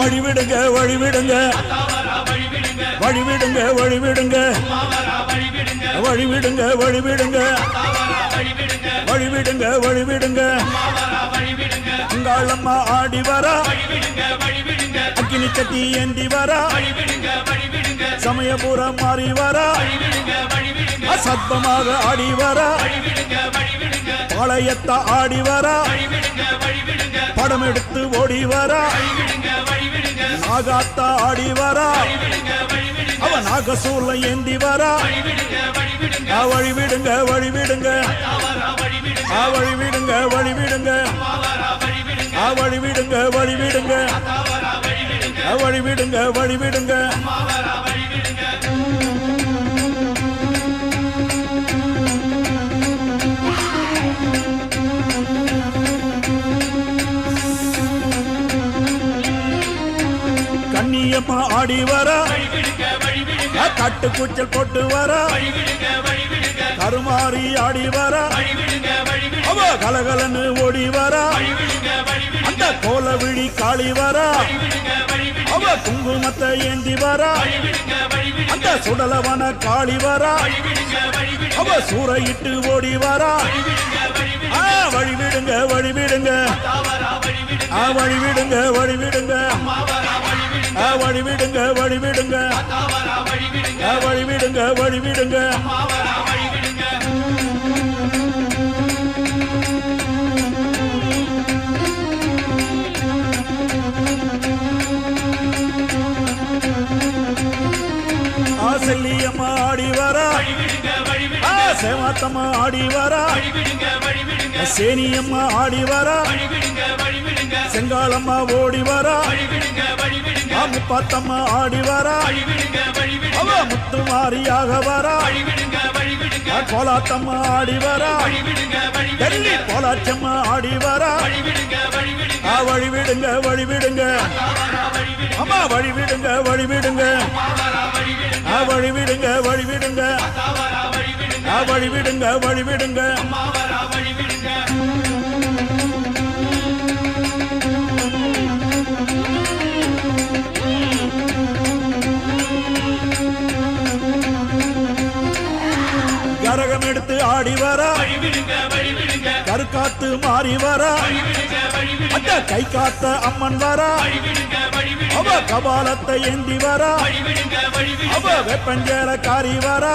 வழிவிடுங்க வழிவிடுங்க வழிவிடுங்க வழிவிடுங்க வழிவிடுங்க வழிவிடுங்க வழிவிடுங்க வழிவிடுங்க அங்காளம்மா ஆடி வரா அக்கினி சட்டி ஏந்தி வரா சமயபுரம் மாறி வரா அசத்தமாக ஆடி வரா பாளையத்த ஆடி வரா படம் எடுத்து ஓடி வரா நாகாத்தா ஆடி வரா அவ நாகசூர்ல ஏந்தி வரா வழிவிடுங்க வழிவிடுங்க வழிவிடுங்க வழிவிடுங்க வழிவிடுங்க வழிவிடுங்க வழிவிடுங்க வழிவிடுங்க கண்ணியம்மா ஆடி வரா கட்டு கூச்சல் போட்டு வரா கருமாறி ஆடி வரா அவ கலகலன்னு ஓடி வரா அந்த கோல விழி காளி வரா அவ குங்குமத்தை ஏந்தி வரா அந்த சுடலவன காளி வரா அவ சூறையிட்டு ஓடி வரா வழிவிடுங்க வழிவிடுங்க வழிவிடுங்க வழிவிடுங்க வழிவிடுங்க வழிவிடுங்க வழிவிடுங்க வழிவிடுங்க செல்லியம்மா ஆடி வரா சேமாத்தம்மா ஆடி வரா சேனியம்மா ஆடி வரா செங்காலம்மா ஓடி வரா முப்பாத்தம்மா ஆடி வரா அவ முத்து மாரியாக வரா கோலாத்தம்மா ஆடி வரா டெல்லி கோலாச்சம்மா ஆடி வரா வழிவிடுங்க வழிவிடுங்க அம்மா வழிவிடுங்க வழிவிடுங்க வழிவிடுங்க வழிவிடுங்க வழிவிடுங்க வழிவிடுங்க கரகம் எடுத்து ஆடி வரா கருக்காத்து மாறி வரா அந்த கை காத்த அம்மன் வரா அவ கபாலத்தை ஏந்தி வரா அவ வெப்பஞ்சேர காரி வரா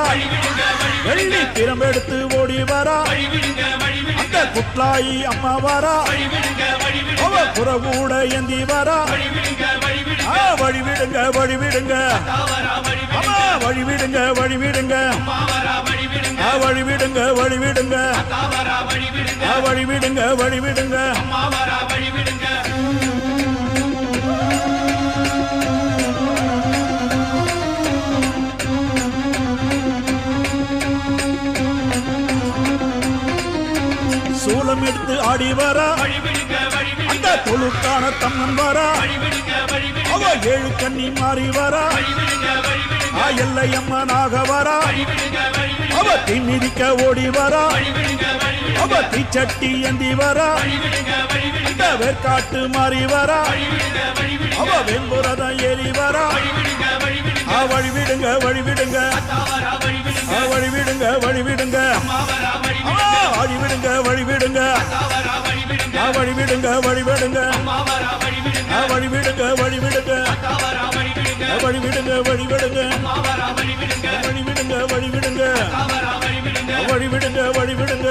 வெள்ளி திறம்பெடுத்து ஓடி வரா அந்த குட்லாயி அம்மா வரா அவ புறகூட ஏந்தி வரா வழிவிடுங்க வழிவிடுங்க அம்மா வழிவிடுங்க வழிவிடுங்க வழிவிடுங்க வழிவிடுங்க வழிவிடுங்க வழிவிடுங்க சூலம் எடுத்து ஆடி வரா அந்த தொழுக்கான தம்மன் வரா அவ ஏழு கண்ணி மாறி வரா எல்லையம்மனாக வரா அவ தீமிதிக்க ஓடி வரா அவ தீச்சட்டி ஏந்தி வரா அந்த வேர்காட்டு மாறி வரா அவ வெண்புரதம் ஏறி வரா வழிவிடுங்க வழிவிடுங்க வழிவிடுங்க வழிவிடுங்க வழிவிடுங்க வழிவிடுங்க வழிவிடுங்க வழிவிடுங்க வழிவிடுங்க வழிவிடுங்க வழிவிடுங்க வழிவிடுங்க வழிவிடுங்க வழிவிடுங்க வழிவிடுங்க வழிவிடுங்க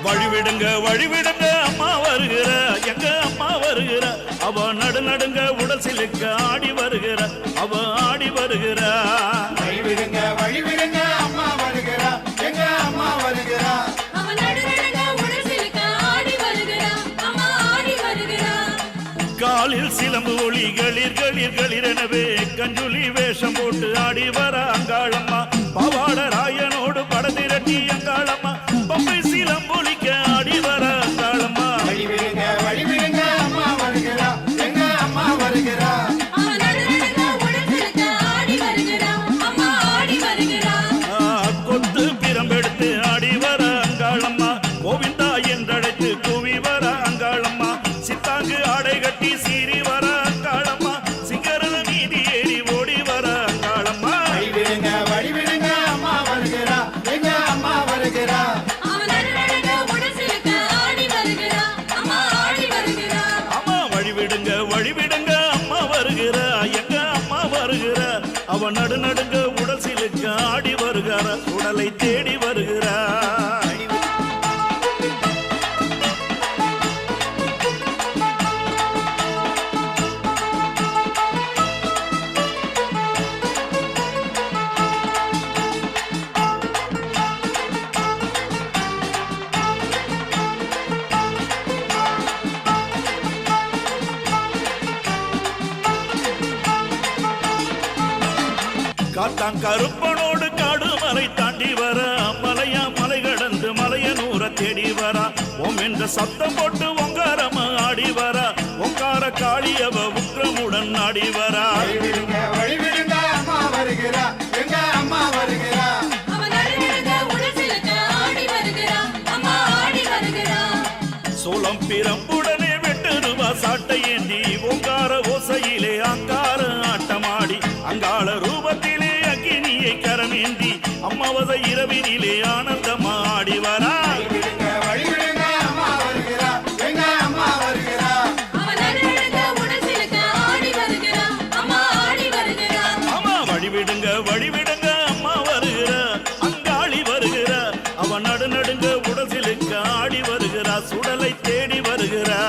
வழிவிடுங்க வழிவிடுங்க அம்மா வருகிற எங்க அம்மா வருகிற அவ நடு நடுங்க உடல் சிலுக்க ஆடி வருகிற அவ ஆடி வருகிற வழிவிடுங்க வழிவிடுங்க அம்மா வருகிற எங்க அம்மா வருகிற அவ நடு நடுங்க உடல் சிலுக்க ஆடி வருகிற அம்மா ஆடி வருகிற காலில் சிலம்பு ஒளி களிர் களிர் களிரெனவே கஞ்சுலி வேஷம் போட்டு ஆடி வர அங்காளம்மா பவாட ராயனோடு பட திரட்டி அங்காளம்மா பம்பை சீலம் பொலிக்க ஆடி வர அங்காளம்மா வழி விடுங்க அம்மா வருகிறா எங்க அம்மா வருகிறா கொத்து பிரம்பெடுத்து ஆடி வர அங்காளம்மா கோவிந்தா என்றழைத்து கூவி வர அங்காளம்மா சித்தாங்கு ஆடை கட்டி சீறி வர அங்காளம்மா சிங்கரத நீதி ஏறி ஓடி வர அங்காளம்மா வழி விடுங்க அம்மா வருகிறா எங்க அம்மா வருகிறா அம்மா வழிவிடுங்க அம்மா வருகிறா எங்க அம்மா வருகிறா அவ நடுநடுங்க உடல் சிலுக்க ஆடி வருகிறார் உடலை தேடி வருகிறார் காத்தாங்கருப்பனோடு காடு மலை தாண்டி வர மலையா மலை கடந்து மலையனூர தேடி வர ஓம் என்ற சத்தம் போட்டு ஒங்காரம ஆடி வர ஒங்கார காளியவ உக்கிரமுடன் ஆடி வர வழி விடுங்க அம்மா வருகிறா எங்க அம்மா வருகிறா சோளம் பிரம்புடனே வெட்டு ரூபா சாட்டை ஏந்தி ஒங்கார ஓசையிலே அங்கார ஆட்டமாடி அங்காள ரூபத்திலே அக்கினியை கரமேந்தி அம்மாவத இரவினிலே ஆனந்தமா ஆடி வரா வழி விடுங்க அம்மா வருகிறா எங்க அம்மா வருகிறா அம்மா வழிவிடுங்க அம்மா வருகிற அங்காளி வருகிற அவ நடுநடுங்க உடல் சிலுக்க ஆடி வருகிறா சுடலை தேடி வருகிறா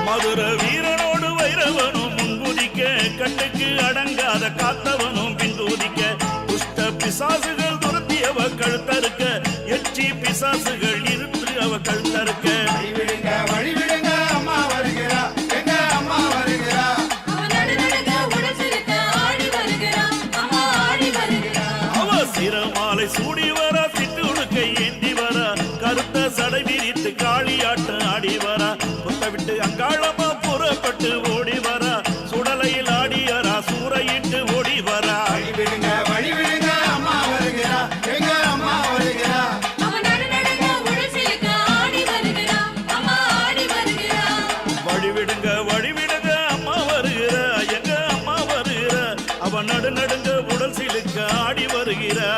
மதுர வீரனோடு வைரவனும் முன்புதிக்க கண்ணுக்கு அடங்காத காத்தவனும் பின்தூதிக்க துஷ்ட பிசாசுகள் துரத்தி அவ கழுத்தறுக்க எச்சி பிசாசுகள் இருந்து அவ கழுத்தறுக்க வழி விடுங்க அம்மா வருகிறா எங்க அம்மா வருகிறா அவ சிரமாலை சூடி வர சிட்டுடுக்கை ஏந்தி வர கருத்த சடை விரித்து காளியாட்டம் ஆடி வர விட்டு அங்காளமா புறப்பட்டு ஓடி வர சுடலையில் ஆடியரா சூறையிட்டு ஓடி வரா வழி விடுங்க அம்மா வருகிறா எங்க அம்மா வருகிறா வழிவிடுங்க அம்மா வருகிறா எங்க அம்மா வருகிறா அவ நடுநடுங்க உடல் சிலுக்க ஆடி வருகிறா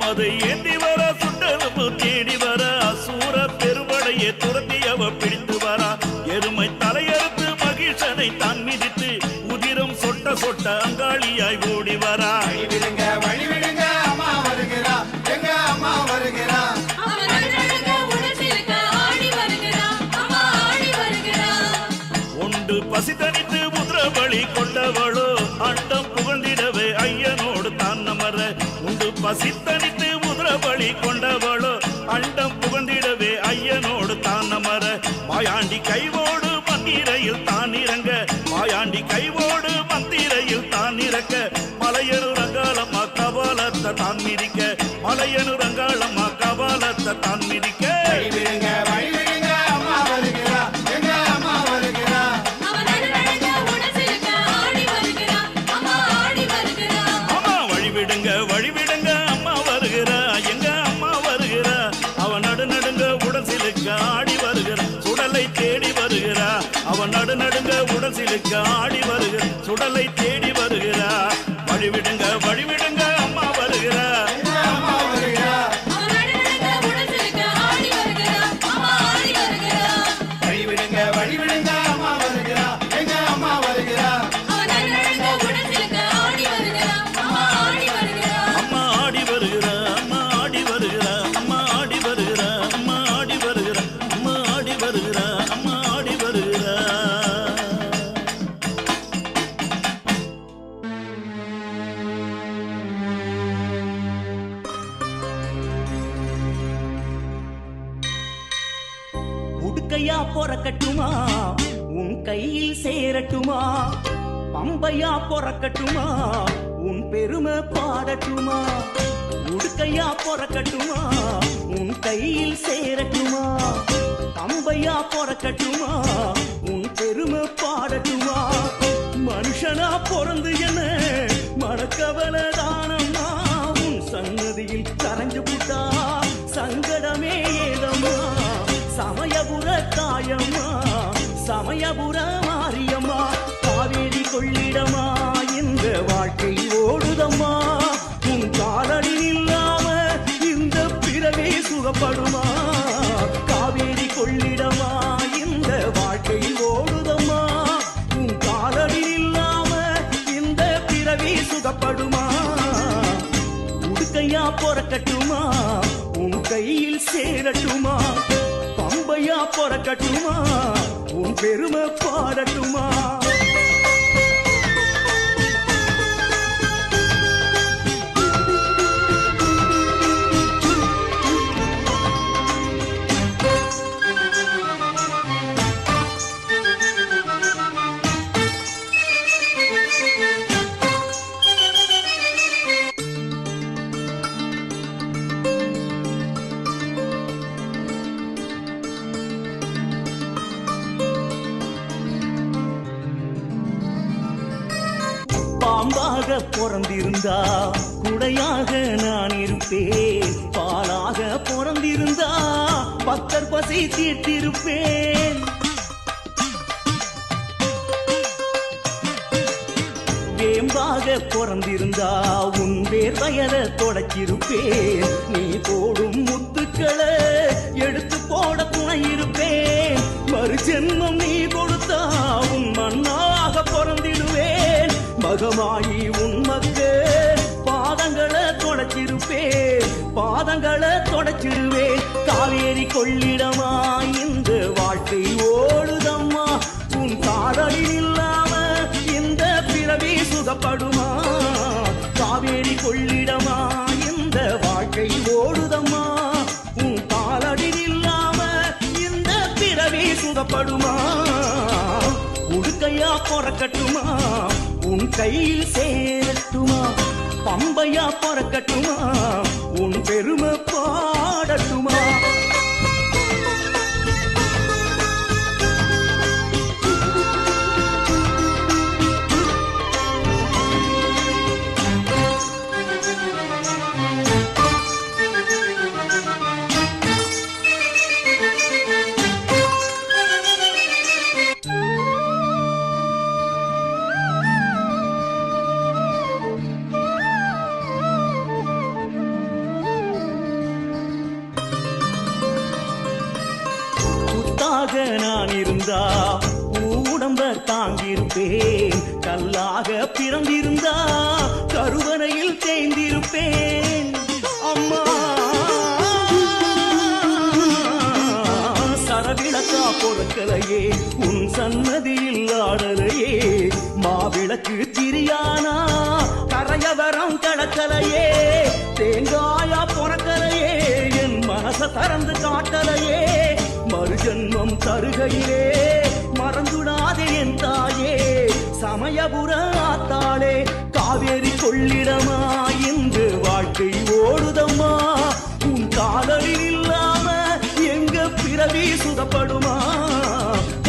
அதை ஏந்தி வர சுட்டெலும்பு தேடி வர அசூர பெருமடையை துரத்தி அவ பிடித்து வர எருமை தலையறுத்து மகிழ்ச்சனை தான் மிதித்து உதிரம் சொட்ட சொட்ட அங்காளியாய் ஓடி வரா வழி விடுங்க அம்மா வருகிறா எங்க அம்மா வருகிறா ஒன்று பசி தனித்து முதிரபலி கொண்டவளோ அண்டம் புகழ்ந்திடவே ஐயனோடு தான் நமர உண்டு பசி தனித்து முதிரபலி கொண்டவளோ அண்டம் புகழ்ந்திடவே ஐயனோடு தான் நமர மாயாண்டி கைவோடு மந்திரையில் தான் இறங்க மாயாண்டி கைவோடு மந்திரையில் தான் இறக்க மலையனு ரங்காளம்மா கபாலத்தை தான் மிதிக்க மலையனு ரங்காளம்மா கபாலத்தை தான் மிதிக்க வழி விடுங்க அம்மா வருகிறா எங்க அம்மா வருகிறா அம்மா வழிவிடுங்க அம்மா வருகிறா எங்க அம்மா வருகிறா அவ நடுநடுங்க உடல் சிலுக்க ஆடி வருகிற சுடலை அவன் நடுநடுங்க உடல் சிலுக்க ஆடி வருகிற சுடலை தேடி வருகிறா வழிவிடுங்க வழிவிடுங்க அம்மா வருகிறா அம்மா வருகிறா வழிவிடுங்க வழிவிடுங்க அம்மா வருகிறா எங்க அம்மா வருகிறா அம்மா ஆடி வருகிறா அம்மா ஆடி வருகிறா அம்மா ஆடி வருகிறா அம்மா ஆடி வருகிறா அம்மா ஆடி வருகிறா அம்மா ஆடி வருகிறா உடுக்கையா பொறக்கட்டுமா உன் கையில் சேரட்டுமா பம்பையா பொறக்கட்டுமா உன் பெருமை பாடட்டுமா உடுக்கையா பொறக்கட்டுமா உன் கையில் சேரட்டுமா பம்பையா பொறக்கட்டுமா உன் பெருமை பாடட்டுமா மனுஷனா பிறந்து என்ன மறக்கவல தானம்மா உன் சன்னதியில் கரைஞ்சு புட்டா சங்கடமே ஏதம்மா சமயபுர தாயம்மா சமயபுர மாரியம்மா காவேரி கொள்ளிடமா இந்த வாழ்க்கை ஓடுதம்மா உன் காலடி இல்லாம இந்த பிறவே சுகப்படுமா காவேரி கொள்ளிடமா இந்த வாழ்க்கை ஓடுதம்மா உன் காலடி இல்லாம இந்த பிறவி சுகப்படுமா உடுக்கையா பொறக்கட்டுமா உன் கையில் சேரட்டுமா பம்பையா பொறக்கட்டுமா உன் பெருமை பாடட்டுமா பாம்பாக பிறந்திருந்தா குடையாக நான் இருப்பேன் பாலாக பிறந்திருந்தா பக்தர் பசி தீர்த்திருப்பேன் வேம்பாக பிறந்திருந்தா உன் வேர் வயத தொடச்சிருப்பேன் நீ போடும் முத்துக்களை எடுத்து போட துணை இருப்பேன் மறு ஜென்மம் நீ கொடுத்தா உன் மண்ணாக பிறந்திடுவேன் மகமாயி உன் மக்கள் பாதங்களை தொடச்சிருப்பேன் பாதங்களை தொடச்சிடுவேன் காவேரி கொள்ளிடமா இந்த வாழ்க்கை ஓடுதம்மா உன் காதலி இல்லாம இந்த பிறவி சுகப்படுமா காவேரி கொள்ளிடமா இந்த வாழ்க்கை ஓடுதம்மா உன் காலடி இல்லாம இந்த பிறவி சுகப்படுமா உடுக்கையா பொறக்கட்டுமா உன் கையில் சேரட்டுமா பம்பையா பொறக்கட்டுமா உன் பெருமை பாடட்டுமா நான் இருந்தா உடம்ப தாங்கியிருப்பேன் கல்லாக பிறந்திருந்தா கருவறையில் தேய்ந்திருப்பேன் அம்மா சரவிளக்கா பொறுக்கலையே உன் சன்னதியில் ஆடலையே மாவிளக்கு திரியானா கரையவரம் கடக்கலையே தேங்காயா பொறக்கலையே என் மனச திறந்து காட்டலையே மறுஜன்மம் தருகையிலே மறந்துடாதே என் தாயே சமயபுர ஆத்தாளே காவேரி கொள்ளிடமா இன்று வாழ்க்கை ஓடுதம்மா உன் காதலில் இல்லாம எங்க பிறவி சுகப்படுமா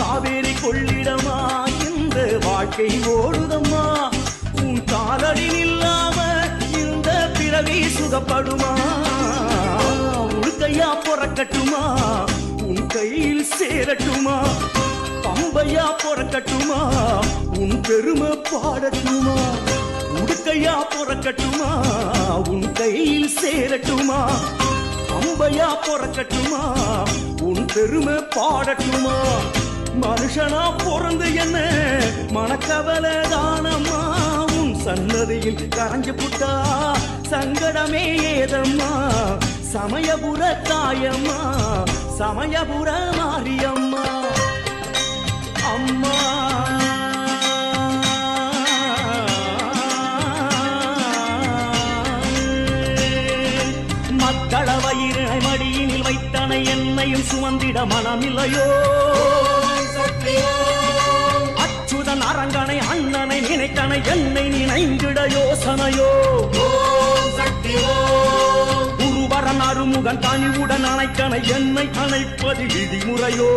காவேரி கொள்ளிடமா இந்த வாழ்க்கை ஓடுதம்மா உன் காதலில் இல்லாம இந்த பிறவி சுகப்படுமா உடுக்கையா பொறக்கட்டுமா உன் கையில் சேரட்டுமா அம்பையா பொறக்கட்டுமா உன் பெருமை பாடட்டுமா உடுக்கையா பொறக்கட்டுமா உன் கையில் சேரட்டுமா அம்பையா பொறக்கட்டுமா உன் பெருமை பாடட்டுமா மனுஷனா பிறந்து என்ன மனக்கவலை தானம்மா உன் சன்னதியில் கரைஞ்சு புட்டா சங்கடமே ஏதம்மா சமயபுர தாயம்மா சமயபுர மாரியம்மா அம்மா மக்கள வயிறை மடியினில் வைத்தனை என்னையும் சுமந்திட மனமில்லையோ அச்சுதன் அரங்கனை அண்ணனை நினைத்தனை என்னை நினைந்திட யோசனையோ குருவரன் அருமுகன் தனிவுடன் அணைக்கனை என்னை அணைப்பது விதிமுறையோ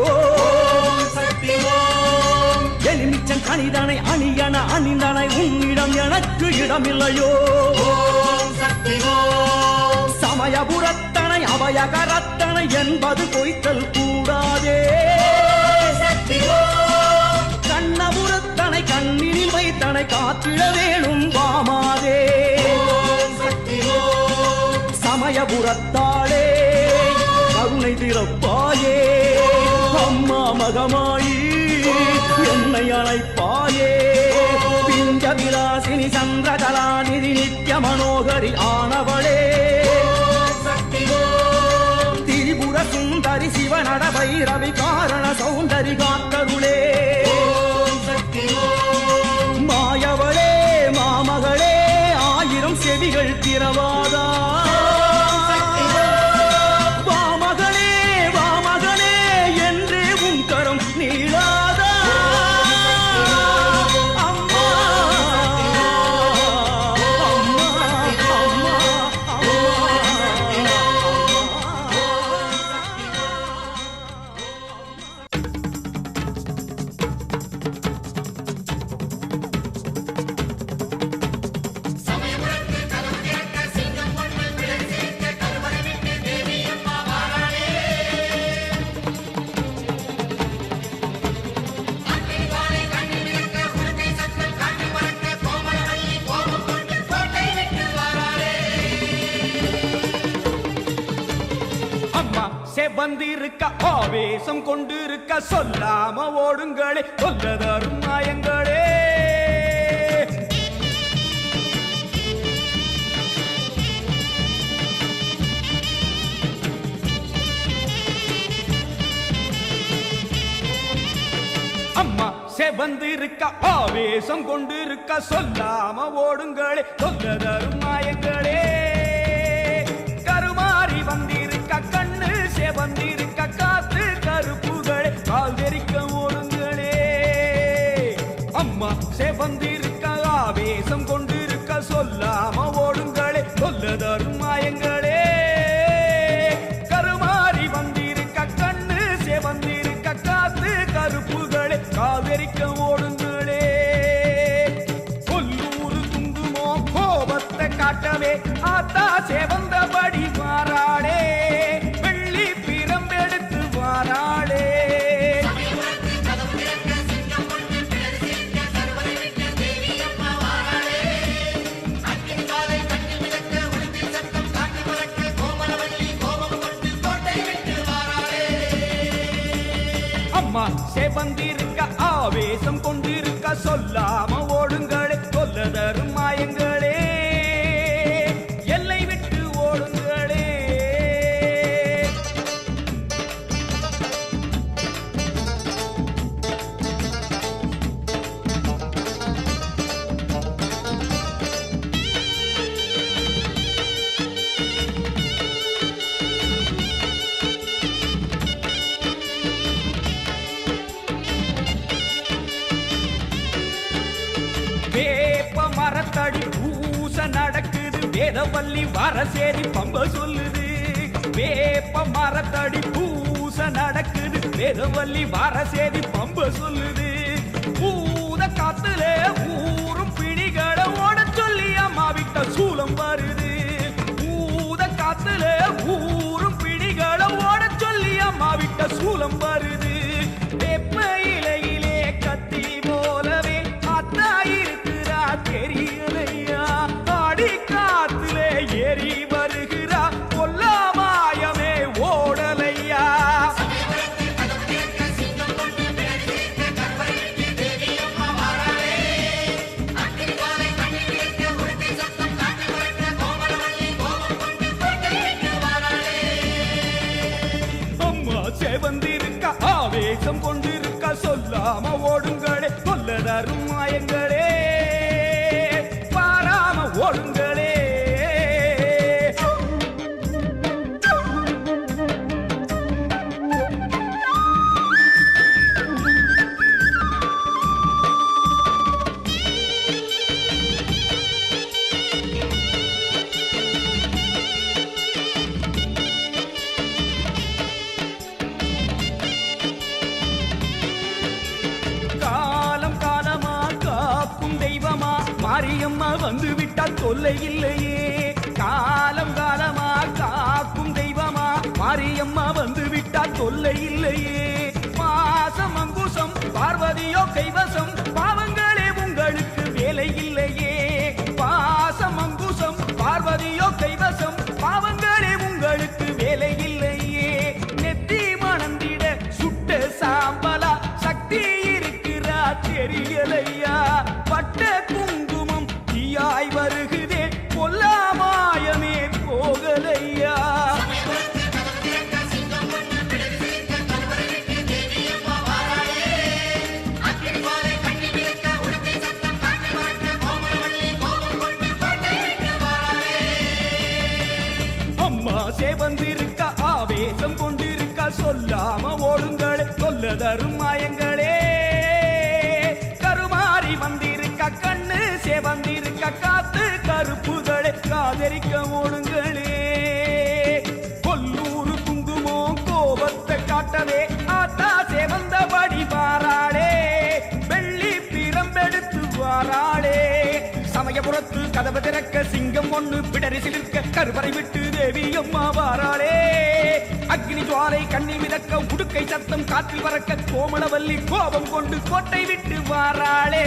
எலுமிச்சன் கனிதனை அணியன அணிந்தனை உன்னிடம் எனக்கு இடமில்லையோ சமயபுரத்தனை அபயகரத்தனை என்பது பொய்த்தல் கூடாதே கண்ணபுரத்தனை கண்ணினில் வைத்தனை காத்திட வேணும் வாமாதே சமயபுரத்தாளே கருணை திறப்பாயே அம்மா மகமாயி என்னை அழைப்பாயே பிஞ்ச விலாசினி சந்திரகலாநிதி நித்ய மனோகரி ஆனவளே திரிபுர சுந்தரி சிவநட பைரவி காரண சௌந்தரி காத்தருளே மாயவளே மாமகளே ஆயிரம் செவிகள் திறவாதா வாமகளே வாமகனே என்று உன் கரம் நீளாதா அம்மா அம்மா அம்மா வந்திருக்க ஆவேசம் கொண்டிருக்க சொல்லாம ஓடுங்களே கொல்லதரும் நாயங்களே அம்மா செவந்திருக்க ஆவேசம் கொண்டிருக்க சொல்லாம ஓடுங்களே கொல்லதரும் நாயங்களே கருமாறி வந்திருக்க கண்ணு செவந்திருக்க காத்து கருப்புகளே கால் தெரிக்க ஓடுங்களே அம்மா செவந்திருக்க ஆவேசம் கொண்டிருக்க சொல்லாம ஓடுங்களே கொல்லதரும் மாயங்களே கருமாறி வந்திருக்க கண்ணு செவந்திருக்க காத்து கருப்புகளே கால் தெரிக்க ஓடுங்களே கொல்லூரு குங்குமோ கோபத்தை காட்டவே ஆத்தா செவந்தபடி மாறாளே வெள்ளி பிரம்பெடுத்து வாராளே அம்மா செவந்திருக்க ஆவேசம் கொண்டிருக்க சொல்லாம ஓடுங்களே கொல்லதரும் மாயங்களே எல்லை விட்டு ஓடுங்களே வேப்ப மரத்தடி பூச நடக்குது வேதவல்லி வரசேரி பம்ப சொல்லுது வேப்ப மரத்தடி பூச நடக்குது வேதவல்லி வரசேரி பம்ப சொல்லுது பூத காத்துல ஊரும் பிணிகளை ஓட சொல்லி அம்மா விட்ட சூலம் வருது பூத காத்துல ஊரும் பிணிகளை ஓட சொல்லி அம்மா விட்ட சூலம் வருது வேப்ப இலையில் செவந்திருக்க ஆவேசம் கொண்டிருக்க சொல்லாம ஓடுங்களே கொல்ல தரும் மாயங்களே பாராம ஓடுங்களே மாரியம்மா வந்து விட்டால் தொல்லை இல்லையே காலம் காலமா காக்கும் தெய்வமா மாரியம்மா வந்து விட்டால் தொல்லை இல்லையே பாசம் அங்குசம் பார்வதியோ கைவசம் பாவங்களே உங்களுக்கு வேலை இல்லையே பாசம் அங்குசம் பார்வதியோ கைவசம் பாவங்களே உங்களுக்கு வேலை இல்லையே நெத்தி மணந்திட சுட்ட சாம்பலா சக்தி இருக்கிறா தெரியலையா பட்ட குங்குமம் தீயாய் வருகுதே பொல்லாமாயமே போகலையா அம்மா சேவந்திருக்க ஆவேசம் கொண்டிருக்க சொல்லாம ஓடுங்களே சொல்ல தரும் மாயங்களே கருமாறி வந்திருக்க கண்ணு சேவந்திருக்க காத்து கருப்புகளை காதரிக்க ஓடுங்களே கொல்லூரு குங்குமோ கோபத்தை காட்டவே ஆத்தா சேவந்தபடி வாராளே வெள்ளி பிரம்பெடுத்து வாராளே சமயபுரத்து கதவு திறக்க சிங்கம் ஒண்ணு பிடரி சிலிர்க்க கருவறை விட்டு தேவி அம்மா வாராளே அக்னி ஜுவாலை கண்ணில் மிதக்க உடுக்கை சத்தம் காற்றில் பறக்க கோமளவல்லி கோபம் கொண்டு கோட்டை விட்டு வாராளே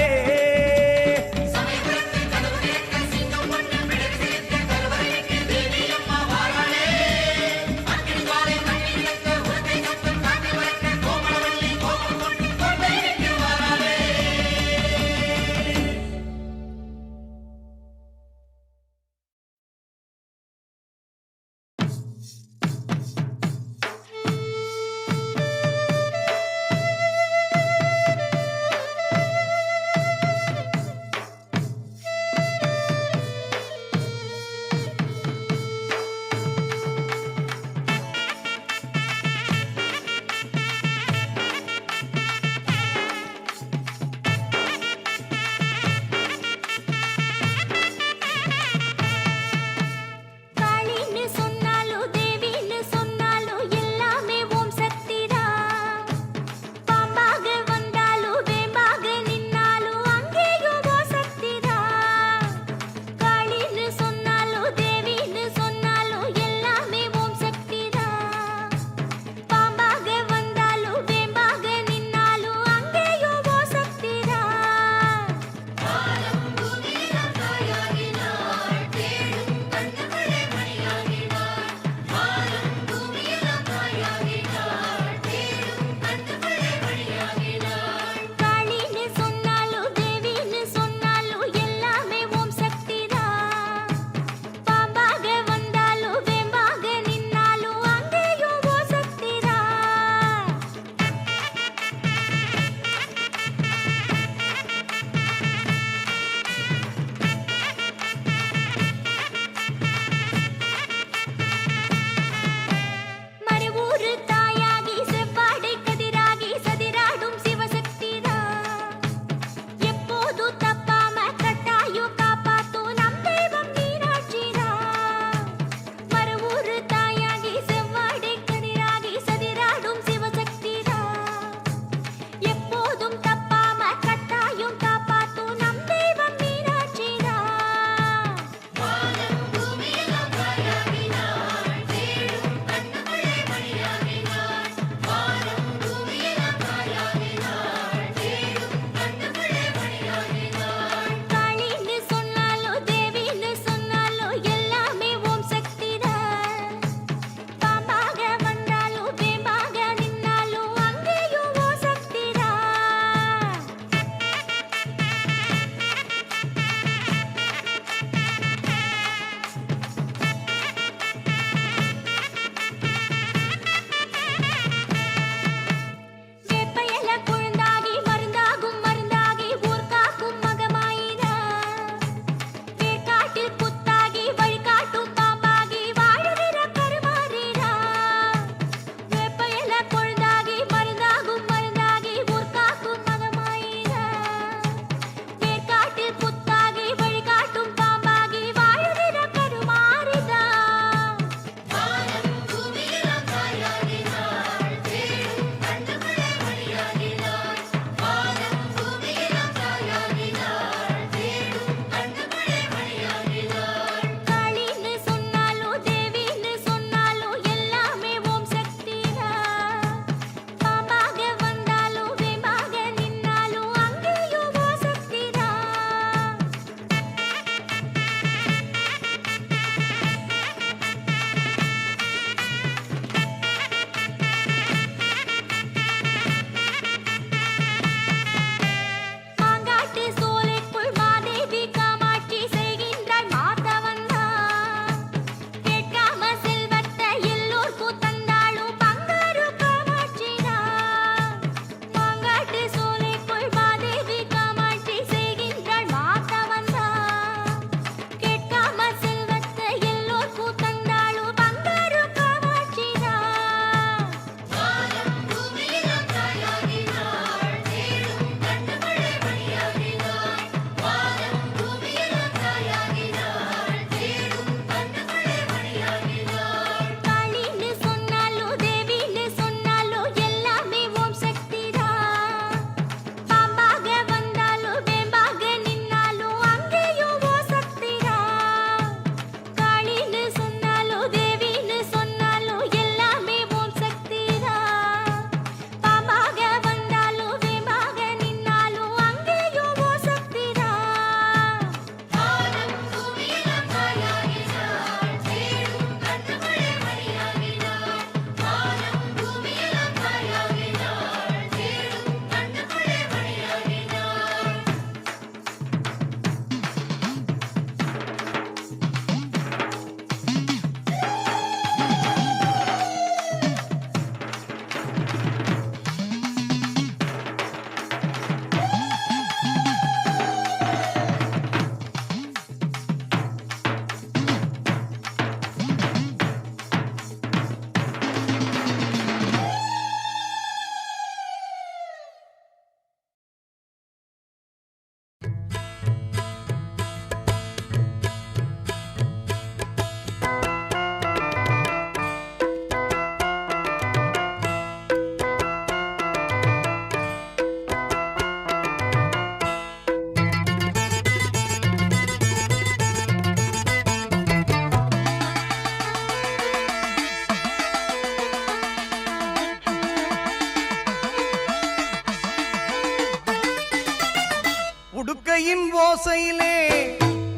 உடுக்கையின் ஓசையிலே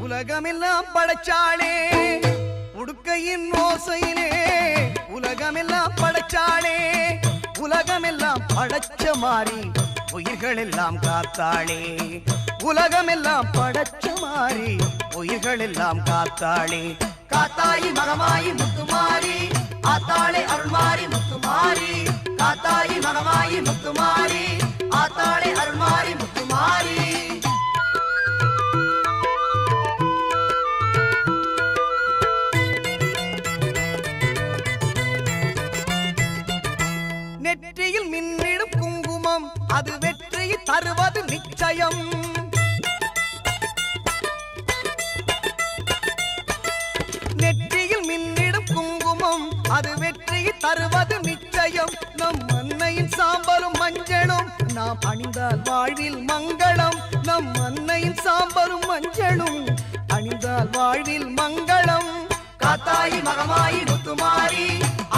உலகமெல்லாம் படைச்சாளே, உடுக்கையின் ஓசையிலே உலகமெல்லாம் படைச்சாளே, உலகமெல்லாம் படைச்ச மாறி உயிர்கள் எல்லாம் காத்தாளே, உலகமெல்லாம் படைச்ச மாறி உயிர்கள் எல்லாம் காத்தாளே. காத்தாயி மகமாயி முத்துமாரி ஆத்தாளே அருள்மாரி முத்துமாரி, காத்தாயி மகமாயி முத்துமாரி ஆத்தாளே அருள்மாரி முத்துமாரி. நெற்றியில் மின்னிடும் குங்குமம் அது வெற்றியை தருவது நிச்சயம், நெற்றியில் மின்னிடும் குங்குமம் அது வெற்றியை தருவது நிச்சயம். நம் அன்னையின் சாம்பலும் மஞ்சளும் நாம் அணிந்தால் வாழ்வில் மங்களம், நம் அன்னையின் சாம்பலும் மஞ்சளும் அணிந்தால் வாழ்வில் மங்களம். காத்தாயி மகமாயி முத்துமாரி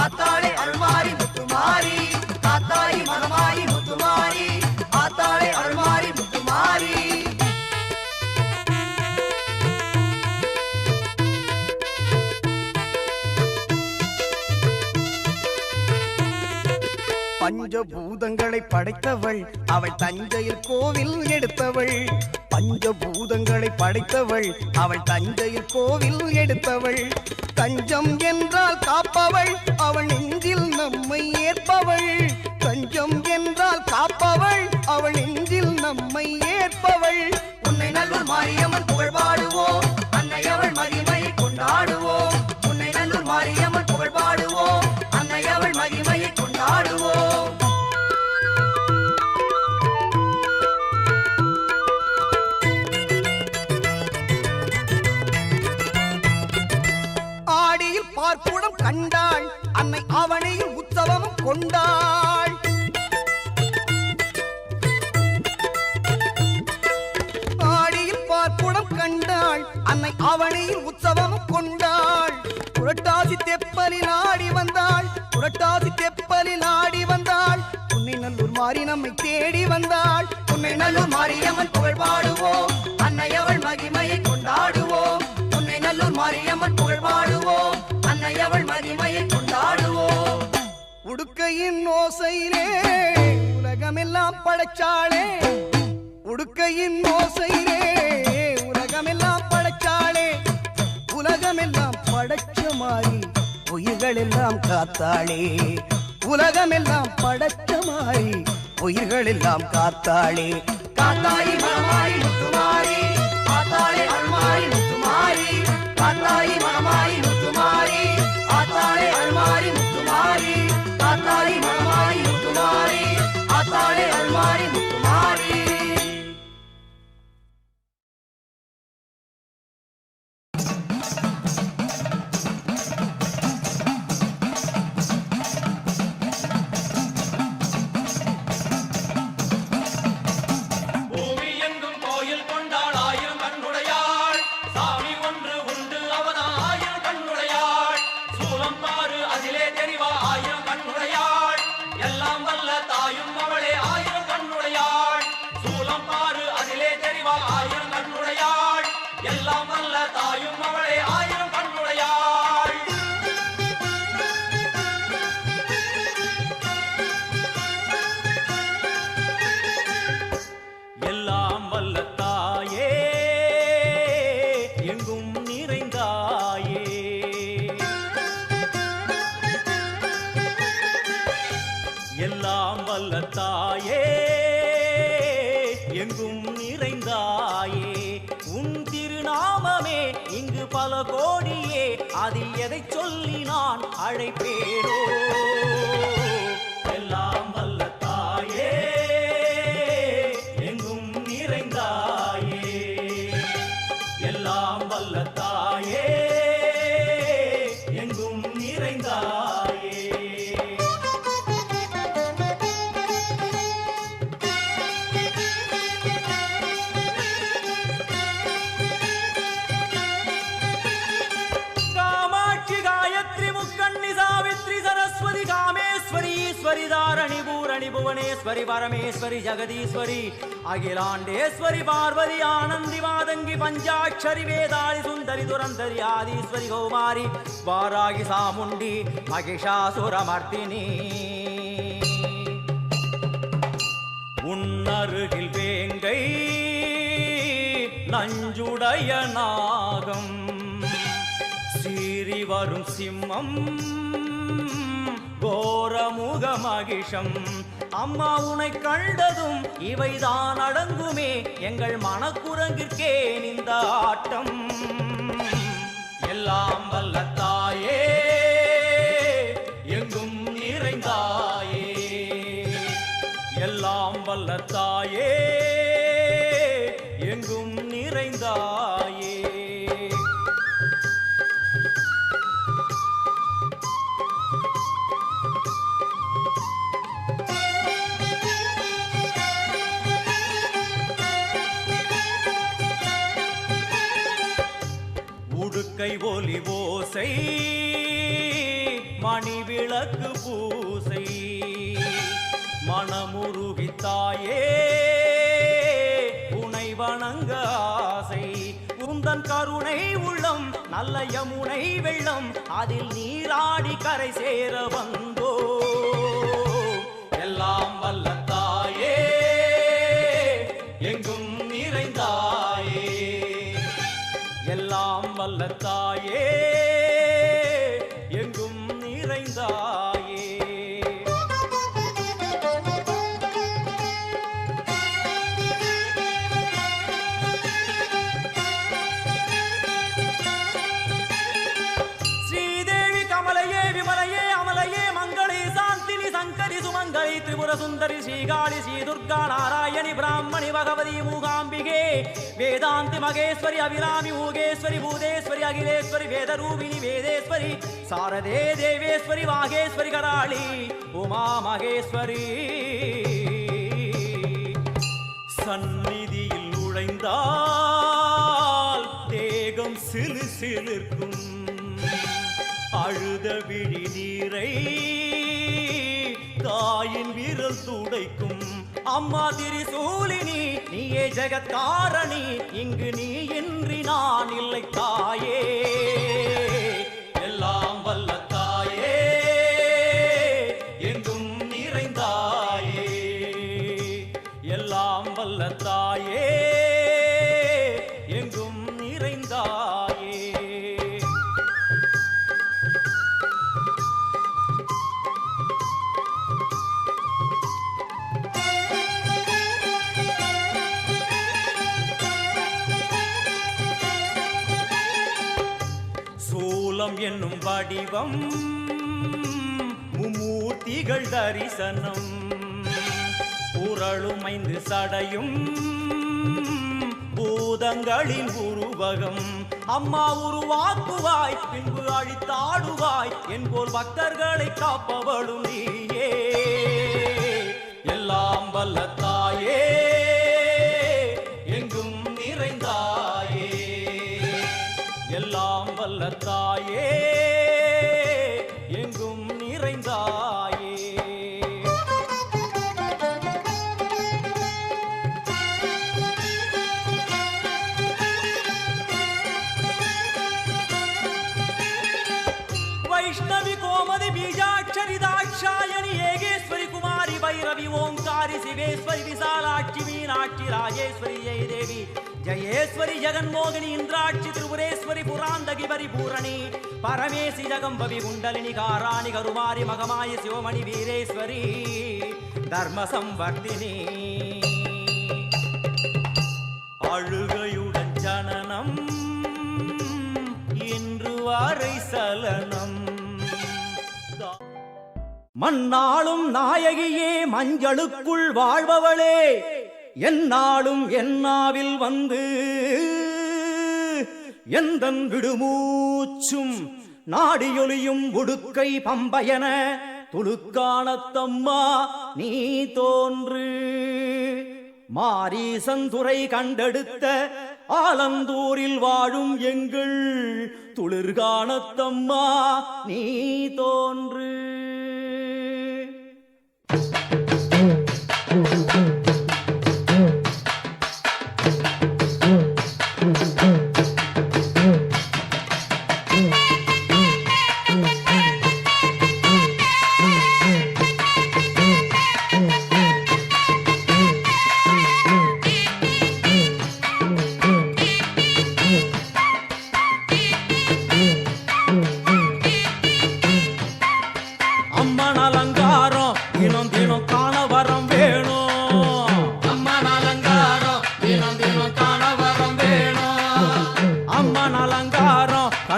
ஆத்தாளே அருள்மாரி முத்துமாரி, காத்தாயி மகமாயி முத்துமாரி ஆத்தாளே அருள்மாரி முத்துமாரி. பஞ்சபூதங்களை படைத்தவள் அவள் தஞ்சையில் கோவில் எடுத்தவள், பஞ்சபூதங்களை படைத்தவள் அவள் தஞ்சையில் கோவில் எடுத்தவள். தஞ்சம் என்றால் காப்பவள் அவள் நெஞ்சில் நம்மை ஏற்பவள், தஞ்சம் என்றால் காப்பவள் அவள் நெஞ்சில் நம்மை ஏற்பவள். உன்னை நல்லூர் மாரியம்மன் புகழ் பாடுவோம், அன்னை அவள் மகிமையை கொண்டாடுவோம், உன்னை நல்லூர் மாரியம்மன் புகழ் பாடுவோம், அன்னை அவள் மகிமையை கொண்டாடுவோம். ஆடியில் பார்ப்புடம் கண்டாள் அன்னை அவனையில் உற்சவமும் கொண்டாள், ஆடியில் பார்ப்புடம் கண்டாள் அன்னை அவனையில் உற்சவமும் கொண்டாள். புரட்டாசி தெப்பலில் ஆடி வந்தாள், புரட்டாசி தெப்பலில் ஆடி வந்தாள், உன்னை நல்லூர் மாறி நம்மை தேடி வந்தாள். உன்னை நல்லூர் மாரியம்மன் புகழ் பாடுவோம், அன்னை அவள் மகிமையை கொண்டாடுவோம், உன்னை நல்லூர் மாரியம்மன் புகழ் பாடுவோம், அன்னை அவள் மகிமையை கொண்டாடுவோம். உடுக்கையின் ஓசையிலே உலகமெல்லாம் படைச்சாளே, உடுக்கையின் ஓசையிலே உலகமெல்லாம் படைச்சாளே, உலகமெல்லாம் படைச்ச மாறி உயிர்கள் எல்லாம் காத்தாளே, உலகமெல்லாம் படைச்ச மாறி உயிர்கள் எல்லாம் காத்தாளே. காத்தாயி மகமாயி முத்துமாரி ஆத்தாளே அருள்மாரி முத்துமாரி, காத்தாயி மகமாயி முத்துமாரி ஆத்தாளே அருள்மாரி முத்துமாரி, காத்தாயி மகமாயி முத்துமாரி ஆத்தாளே அருள்மாரி முத்துமாரி. பல கோடியே அதில் எதை சொல்லி நான் அழைப்பேனோ. எல்லாம் வல்ல தாயே எங்கும் நிறைந்தாயே, எல்லாம் வல்ல தாயே எங்கும் நிறைந்தாயே. காமாட்சி, காயத்ரி, முக்கண்ணி, சாவித்ரி, சரஸ்வதி, காமேஸ்வரி, ஈஸ்வரி, தாரணி, பூரணி, மணி புவனேஸ்வரி பரமேஸ்வரி ஜெகதீஸ்வரி அகிலாண்டேஸ்வரி பார்வதி ஆனந்தி மாதங்கி பஞ்சாட்சரி வேதாளி சுந்தரி துரந்தரி ஆதீஸ்வரி கௌமாரி வாராகி சாமுண்டி மகிஷாசுரமர்த்தினி உன்னருகில் வேங்கை நஞ்சுடைய நாகம் சீறி வரும் சிம்மம் கோரமுக மகிஷம் அம்மா உனை கண்டதும் இவைதான் அடங்குமே எங்கள் மனக்குரங்கிற்கே இந்த ஆட்டம் எல்லாம் வல்ல தாயே எங்கும் நிறைந்தாயே எல்லாம் வல்ல தாயே எங்கும் நிறைந்தாயே உடுக்கை ஒலி ஓசை மணி விளக்கு பூசை மனமுருகித்தாயே உனை வணங்க ஆசை உந்தன் கருணை உள்ளம் நல்ல யமுனை வெள்ளம் அதில் நீராடி கரை சேர வந்தோ எல்லாம் வல்ல தாயே எங்கும் நிறைந்தாயே எல்லாம் வல்ல தாயே எங்கும் நிறைந்தாயே ஸ்ரீதேவி கமலையே விமலையே அமலையே மங்களே சாந்தினி சங்கரி சுமங்கலி திரிபுர சுந்தரி ஸ்ரீகாளி ஸ்ரீ துர்கா நாராயணி பிராமணி பகவதி மூகாம்பிகே வேதாந்தி மகேஸ்வரி அபிராமி ஊகேஸ்வரி பூதேஸ்வரி அகிலேஸ்வரி வேதரூபிணி வேதேஸ்வரி சாரதே தேவேஸ்வரி வாகேஸ்வரி கராளி உமா மகேஸ்வரி சந்நிதியில் நுழைந்தால் தேகம் சிலு சிலிர்க்கும் அழுத விழி நீரை தாயின் விரல் துடைக்கும் அம்மா திரிசூலினி நீயே ஜெகத்காரணி இங்கு நீ இன்றி நான் இல்லை தாயே எல்லாம் வல்ல தாயே எங்கும் நிறைந்தாயே எல்லாம் வல்ல தாயே எங்கும் நிறைந்தாயே சூலம் என்னும் வடிவம் மும்மூர்த்திகள் தரிசனம் புரளும் 5 சடையும் பூதங்களின் உருவகம் அம்மா உருவாக்குவாய் பின்பு அழித்தாடுவாய் என்போல் பக்தர்களை காப்பவளும் நீயே எல்லாம் வல்ல தாயே எங்கும் நிறைந்தாயே எல்லாம் வல்ல தாயே எங்கும் நிறைந்தாயே வைஷ்ணவி கோமதி பீஜாட்சரி தாட்சாயணி ஏகேஸ்வரி குமாரி பைரவி ஓங்காரி சிவேஸ்வரி விசாலாட்சி மீனாட்சி ராஜேஸ்வரி ஜெயதேவி ஜயேஸ்வரி ஜெகன்மோகினி இந்திராட்சி திரிபுரேஸ்வரி புராந்தகி பரிபூரணி பரமேசி ஜகம்பவி குண்டலினி காராணி கருமாரி மகமாயி சிவமணி வீரேஸ்வரி தர்ம சம்வர்த்தினி அழுகையுடன் ஜனனம் இன்று வரை சலனம் மண்ணாளும் நாயகியே மஞ்சளுக்குள் வாழ்பவளே என்னாலும் என்னாவில் வந்து எந்தன் விடுமூச்சும் நாடியொலியும் உடுக்கை பம்பயன துளுக்கானத்தம்மா நீ தோன்று மாரீசந்துரை கண்டெடுத்த ஆலந்தூரில் வாழும் எங்கள் துளிர்கானத்தம்மா நீ தோன்று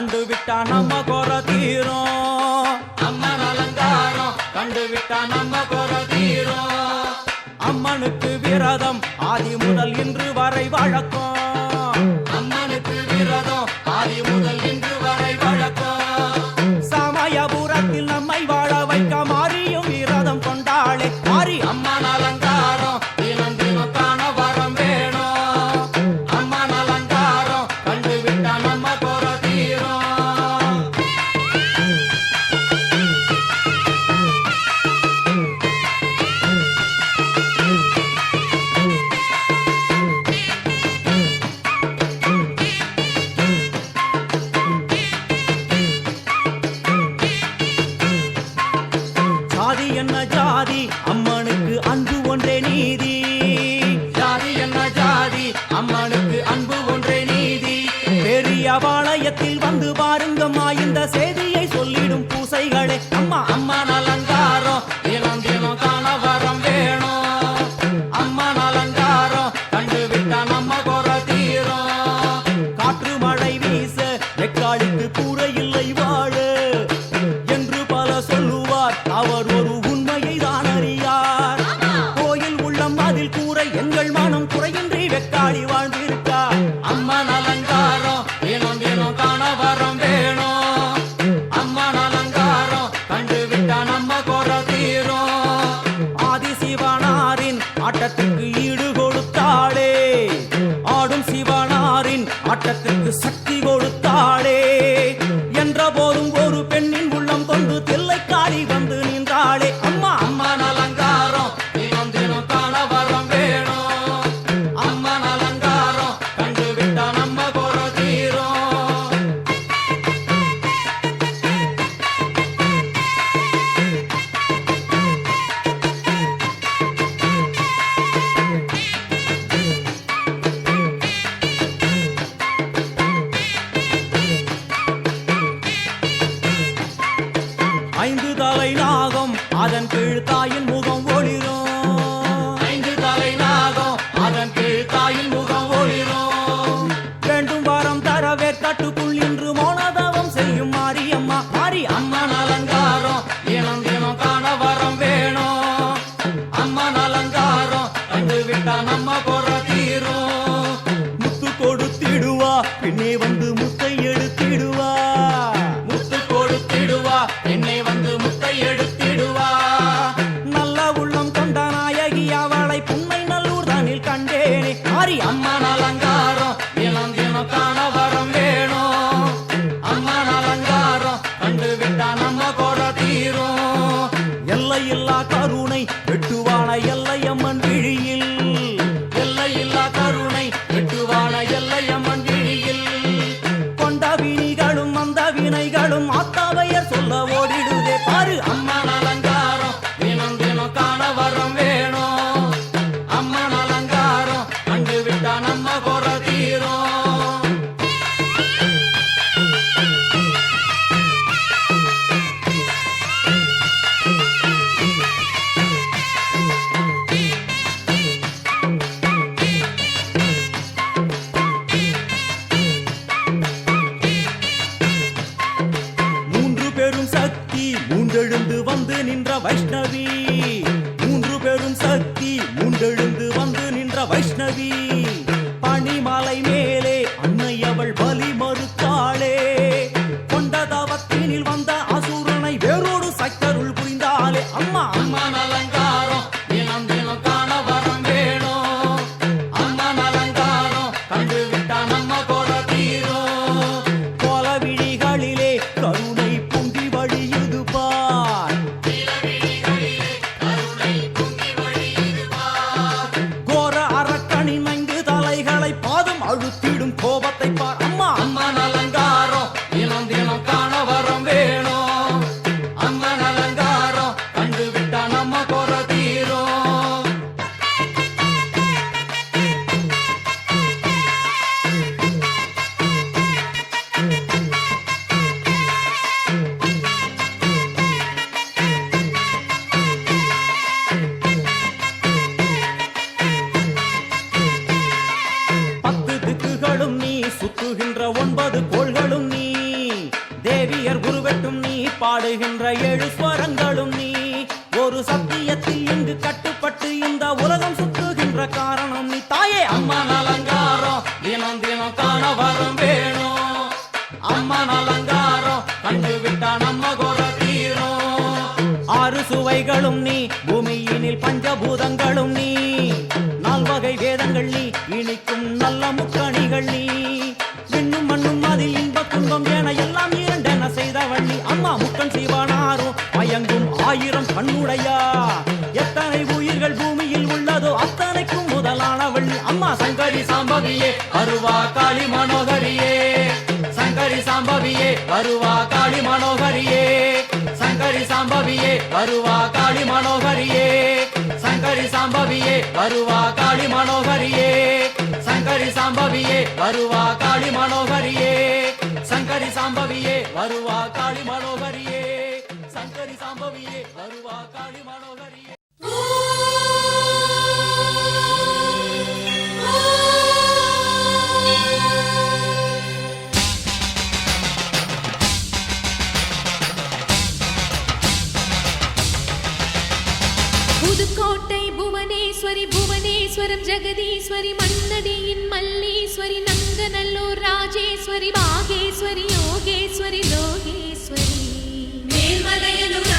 கண்டுவிட்டா நம்ம குறை தீரும். அம்மன் அலங்காரம் கண்டுவிட்டா நம்ம குறை தீரும். அம்மனுக்கு விரதம் ஆதி முதல் இன்று வரை வழக்கம். அம்மனுக்கு விரதம் ஆதி முதல் இன்று வரை வழக்கம். சமயபுரத்தில் நம்மை வாழ வைக்க மாறியும் விரதம் கொண்டாளே மாறி. அம்மன் அலங்காரம் தினம் தினம் காண வரம் வேணும். அம்மன் அலங்காரம் கண்டுவிட்டா நம்ம குறை தீரும். ஜாதி என்ன ஜாதி அம்மனுக்கு அன்பு ஒன்றே நீதி. ஜாதி என்ன ஜாதி அம்மனுக்கு அன்பு ஒன்றே நீதி. பெரிய பாளையத்தில் வந்து பாருங்கம்மா இந்த செய்தியை சொல்லிடும் பூசைகளே. அம்மா அம்மன் அலங்காரம் தினம் தினம் காண வரம் வேணும். அம்மன் அலங்காரம் கண்டுவிட்டா நம்ம குறை தீரும். காற்று மழை வீச வெக்காளிக்கு கூரை இல்லை வாழ என்று பல சொல்லுவார். அவர் ஒரு உண்மையை தான் அறியார். கோயில் உள்ளம் அதில் கூரை எங்கள் மனம் குறையின்றி வெக்காளி வாழ்ந்திருக்கார். அம்மன் அலங்காரம் தினம் தினம் காண வரம் வேணும். அம்மன் அலங்காரம் கண்டுவிட்டா நம்ம குறை தீரும். ஆதி சிவனாரின் ஆட்டத்துக்கு ஈடு கொடுத்தாளே. ஆடும் சிவனாரின் ஆட்டத்துக்கு சக்தி கொடுத்தாளே. என்ற போதும் ஒரு பெண்ணின் உள்ளம் கொண்டு தில்லைக்காளி வந்து நின்றாளே. அம்மா அம்மன் அலங்காரம் தினம் தினம் காண வரம் வேணும். அம்மன் அலங்காரம் கண்டுவிட்டா நம்ம குறை தீரும். ஐந்து தலை நாகம் அதன் கீழ் தாயின் முகம் ஒளிரும். ஐந்து தலை நாகம் அதன் கீழ் தாயின் முகம் ஒளிரும். வேண்டும் வரம் தரவே கட்டுக்குள் இன்று மோனதவம் செய்யும் மாரியம்மா மாரி. அம்மன் அலங்காரம் தினம் தினம் காண வரம் வேணும். அம்மன் அலங்காரம் கண்டுவிட்டா நம்ம குறை தீரும். முத்து கொடுத்திடுவா பின்னே வந்து முத்தை எடுத்திடுவா. முத்து கொடுத்திடுவா என்னை வந்து முத்தை எடுத்திடுவா. நல்ல உள்ளம் கொண்ட நாயகி அவளை புன்னை நல்லூர் தானில் கண்டேனே மாரி. அம்மன் அலங்காரம் தினம் தினம் காண வரம் வேணும். அம்மன் அலங்காரம் கண்டுவிட்டா நம்ம குறை தீரும். எல்லையில்லா கருணை வெட்டுவான எல்லையம்மன் விழியில். எல்லையில்லா கருணை வெட்டுவான எல்லையம்மன் விழியில். கொண்ட வினிகளும் அந்த வினைகளும் ஆத்தாவையர் சொல்ல ஓடிடுதே பாரு. அம்மன் அலங்காரம் தினம் தினம் காண வரம் வேணும். அம்மன் அலங்காரம் கண்டுவிட்டா நம்ம குறை தீரும். மூன்று பெரும் சக்தி மூண்டெழுந்து வந்து நின்ற வைஷ்ணவி. மூன்று பெரும் சக்தி மூண்டெழுந்து வந்து நின்ற வைஷ்ணவி. பனிமலை மேலே அன்னை அவள் பலி மறுத்தாளே. கொண்ட தவத்தினில் வந்த அசுரனை வேரோடு சக்கருள் புரிந்தாளே. அம்மா அம்மன் அலங்காரம் தினம் தினம் காண வரம் வேணும். அம்மன் அலங்காரம் கண்டுவிட்டா நம்ம குறை தீரும். கோல விழிகளிலே கருணை பொங்கி வழியுது பார். கோர அரக்கனின் 5 தலைகளை பாதம் அழுத்திடும் கோபத்தை பார். அம்மா அம்மன் அலங்காரம் தினம் தினம் காண வரம் வேணும். அம்மன் அலங்காரம் கண்டுவிட்டா நம்ம குறை தீரும். பத்து திக்குகளும் நீ சுத்துகின்ற 9 கோள்களும் நீ. பாடுகின்ற 7 ஸ்வரங்களும் நீ ஒரு சத்தியத்தில் இங்கு கட்டுப்பட்டு இந்த உலகம் சுற்றுகின்ற காரணம் நீ தாயே அம்மா அலங்காரம் தினம் தினம் காண வரம் வேணும் அம்மா அலங்காரம் கண்டு விட்டா நம்ம குற தீரும் 6 சுவைகளும் நீ பூமியினில் பஞ்சபூதங்களும் நீ 4 வகை வேதங்கள் நீ இனிக்கும் நல்ல முக்கணிகள் நீ விண்ணும் மண்ணும் அதில் இன்ப துன்பம் என எல்லாம் இரண்டென செய்தவள் நீ அம்மா முக்கன் சிவனாரும் மயங்கும் 1000 கண்ணுடையா எத்தனை உயிர்கள் பூமியில் உள்ளதோ அத்தனைக்கும் முதலானவள் நீ அம்மா சங்கரி சாம்பவியே அருவா காளி மனோகரியே சங்கரி சாம்பவியே அருவா காளி மனோகரியே சங்கரி சாம்பவியே அருவா காளி மனோகரியே சங்கரி சாம்பவியே அருவா காளி மனோகரியே சங்கரி சாம்பவியே அருவா காளி மனோகரியே சங்கரி சாம்பவியே அருவா காளி மனோகரியே சங்கரி சாம்பவியே அருவா காளி மனோகரியே புதுக்கோட்டை புவனேஸ்வரி புவனேஸ்வரம் ஜெகதீஸ்வரி மன்னடியின் மல்லீஸ்வரி நங்கநல்லூர் ராஜேஸ்வரி பாகேஸ்வரி யோகேஸ்வரி லோகேஸ்வரி மேல்மலையனூர்